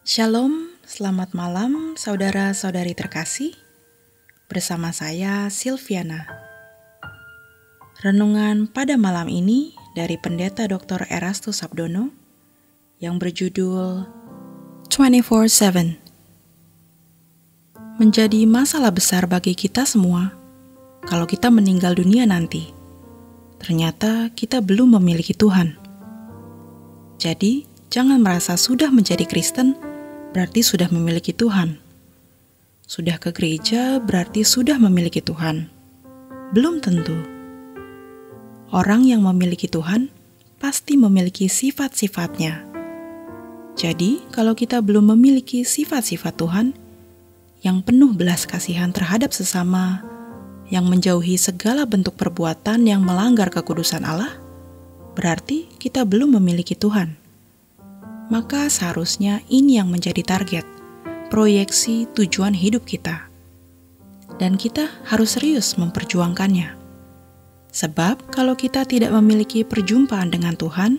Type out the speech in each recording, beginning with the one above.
Shalom, selamat malam saudara-saudari terkasih. Bersama saya Silviana. Renungan pada malam ini dari Pendeta Dr. Erastus Sabdono yang berjudul 24/7. Menjadi masalah besar bagi kita semua kalau kita meninggal dunia nanti. Ternyata kita belum memiliki Tuhan. Jadi, jangan merasa sudah menjadi Kristen berarti sudah memiliki Tuhan. Sudah ke gereja berarti sudah memiliki Tuhan. Belum tentu. Orang yang memiliki Tuhan pasti memiliki sifat-sifatnya. Jadi, kalau kita belum memiliki sifat-sifat Tuhan yang penuh belas kasihan terhadap sesama, yang menjauhi segala bentuk perbuatan yang melanggar kekudusan Allah, berarti kita belum memiliki Tuhan. Maka seharusnya ini yang menjadi target, proyeksi tujuan hidup kita. Dan kita harus serius memperjuangkannya. Sebab kalau kita tidak memiliki perjumpaan dengan Tuhan,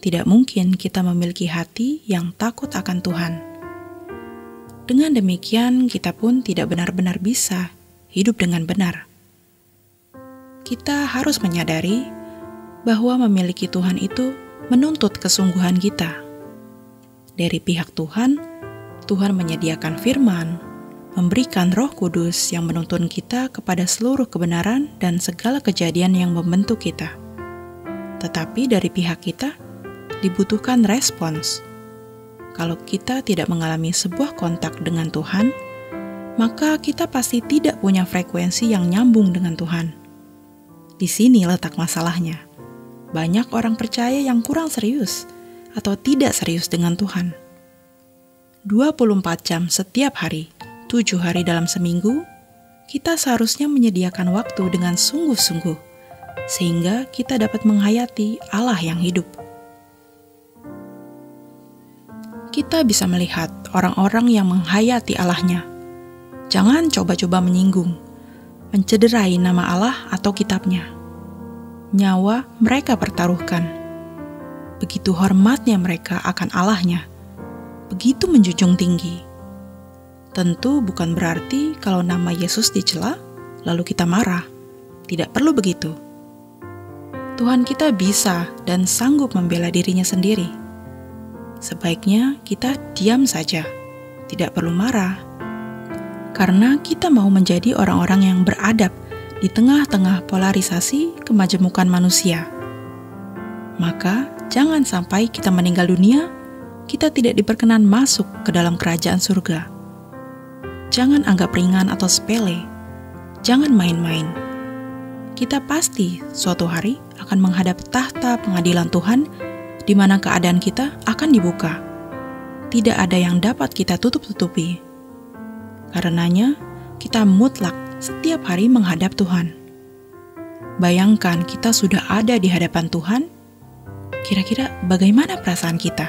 tidak mungkin kita memiliki hati yang takut akan Tuhan. Dengan demikian, kita pun tidak benar-benar bisa hidup dengan benar. Kita harus menyadari bahwa memiliki Tuhan itu menuntut kesungguhan kita. Dari pihak Tuhan, Tuhan menyediakan firman, memberikan Roh Kudus yang menuntun kita kepada seluruh kebenaran dan segala kejadian yang membentuk kita. Tetapi dari pihak kita, dibutuhkan respons. Kalau kita tidak mengalami sebuah kontak dengan Tuhan, maka kita pasti tidak punya frekuensi yang nyambung dengan Tuhan. Di sini letak masalahnya. Banyak orang percaya yang kurang serius atau tidak serius dengan Tuhan. 24 jam setiap hari, 7 hari dalam seminggu, kita seharusnya menyediakan waktu dengan sungguh-sungguh, sehingga kita dapat menghayati Allah yang hidup. Kita bisa melihat orang-orang yang menghayati Allahnya. Jangan coba-coba menyinggung, mencederai nama Allah atau kitabnya. Nyawa mereka pertaruhkan. Begitu hormatnya mereka akan Allahnya, begitu menjunjung tinggi. Tentu bukan berarti kalau nama Yesus dicela, lalu kita marah. Tidak perlu begitu. Tuhan kita bisa dan sanggup membela dirinya sendiri. Sebaiknya kita diam saja, tidak perlu marah. Karena kita mau menjadi orang-orang yang beradab di tengah-tengah polarisasi kemajemukan manusia. Maka, jangan sampai kita meninggal dunia, kita tidak diperkenan masuk ke dalam kerajaan surga. Jangan anggap ringan atau sepele. Jangan main-main. Kita pasti suatu hari akan menghadap tahta pengadilan Tuhan, di mana keadaan kita akan dibuka. Tidak ada yang dapat kita tutup-tutupi. Karenanya, kita mutlak setiap hari menghadap Tuhan. Bayangkan kita sudah ada di hadapan Tuhan, kira-kira bagaimana perasaan kita?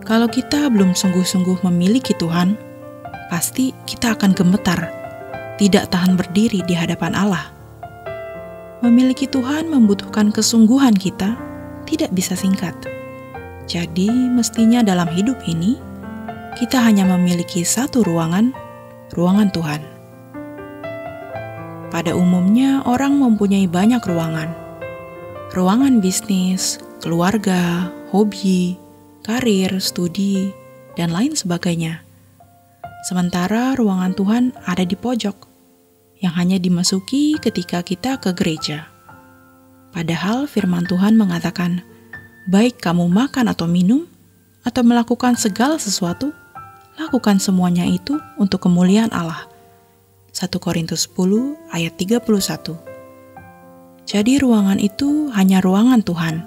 Kalau kita belum sungguh-sungguh memiliki Tuhan, pasti kita akan gemetar, tidak tahan berdiri di hadapan Allah. Memiliki Tuhan membutuhkan kesungguhan kita, tidak bisa singkat. Jadi, mestinya dalam hidup ini, kita hanya memiliki satu ruangan Tuhan. Pada umumnya, orang mempunyai banyak ruangan. Ruangan bisnis, keluarga, hobi, karir, studi, dan lain sebagainya. Sementara ruangan Tuhan ada di pojok, yang hanya dimasuki ketika kita ke gereja. Padahal firman Tuhan mengatakan, baik kamu makan atau minum, atau melakukan segala sesuatu, lakukan semuanya itu untuk kemuliaan Allah. 1 Korintus 10 ayat 31. Jadi ruangan itu hanya ruangan Tuhan.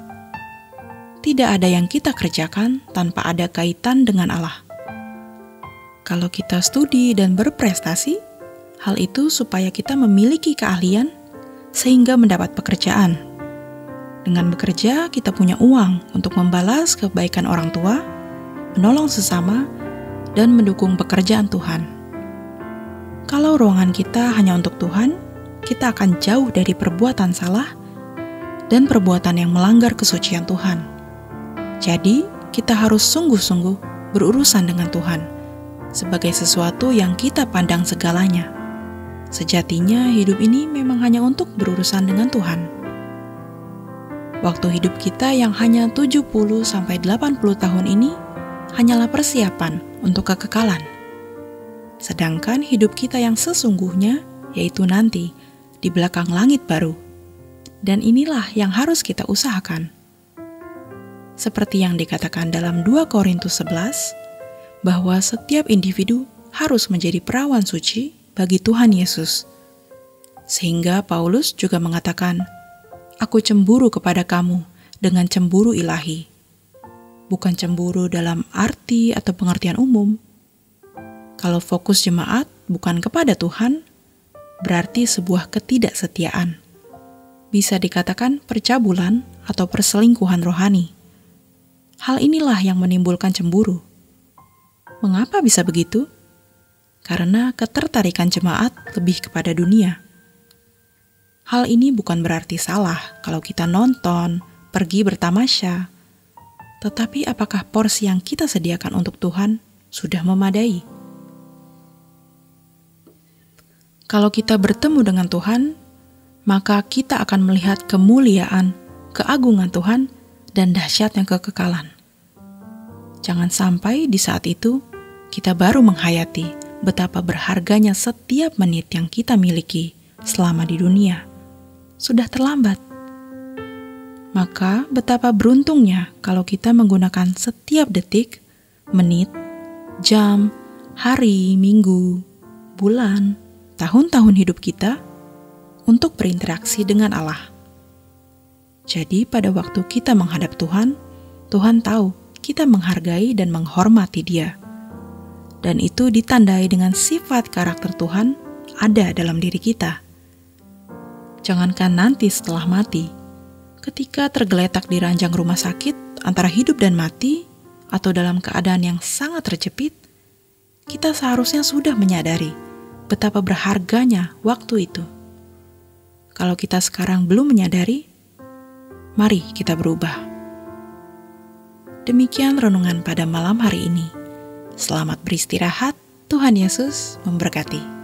Tidak ada yang kita kerjakan tanpa ada kaitan dengan Allah. Kalau kita studi dan berprestasi, hal itu supaya kita memiliki keahlian sehingga mendapat pekerjaan. Dengan bekerja, kita punya uang untuk membalas kebaikan orang tua, menolong sesama, dan mendukung pekerjaan Tuhan. Kalau ruangan kita hanya untuk Tuhan, kita akan jauh dari perbuatan salah dan perbuatan yang melanggar kesucian Tuhan. Jadi, kita harus sungguh-sungguh berurusan dengan Tuhan sebagai sesuatu yang kita pandang segalanya. Sejatinya hidup ini memang hanya untuk berurusan dengan Tuhan. Waktu hidup kita yang hanya 70-80 tahun ini hanyalah persiapan untuk kekekalan. Sedangkan hidup kita yang sesungguhnya yaitu nanti di belakang langit baru. Dan inilah yang harus kita usahakan. Seperti yang dikatakan dalam 2 Korintus 11, bahwa setiap individu harus menjadi perawan suci bagi Tuhan Yesus. Sehingga Paulus juga mengatakan, "Aku cemburu kepada kamu dengan cemburu ilahi." Bukan cemburu dalam arti atau pengertian umum. Kalau fokus jemaat bukan kepada Tuhan, berarti sebuah ketidaksetiaan. Bisa dikatakan percabulan atau perselingkuhan rohani. Hal inilah yang menimbulkan cemburu. Mengapa bisa begitu? Karena ketertarikan jemaat lebih kepada dunia. Hal ini bukan berarti salah kalau kita nonton, pergi bertamasya. Tetapi apakah porsi yang kita sediakan untuk Tuhan sudah memadai? Kalau kita bertemu dengan Tuhan, maka kita akan melihat kemuliaan, keagungan Tuhan, dan dahsyatnya kekekalan. Jangan sampai di saat itu kita baru menghayati betapa berharganya setiap menit yang kita miliki selama di dunia. Sudah terlambat. Maka betapa beruntungnya kalau kita menggunakan setiap detik, menit, jam, hari, minggu, bulan, tahun-tahun hidup kita untuk berinteraksi dengan Allah. Jadi pada waktu kita menghadap Tuhan, Tuhan tahu kita menghargai dan menghormati Dia. Dan itu ditandai dengan sifat karakter Tuhan ada dalam diri kita. Jangankan nanti setelah mati, ketika tergeletak di ranjang rumah sakit antara hidup dan mati, atau dalam keadaan yang sangat terjepit, kita seharusnya sudah menyadari betapa berharganya waktu itu. Kalau kita sekarang belum menyadari, mari kita berubah. Demikian renungan pada malam hari ini. Selamat beristirahat, Tuhan Yesus memberkati.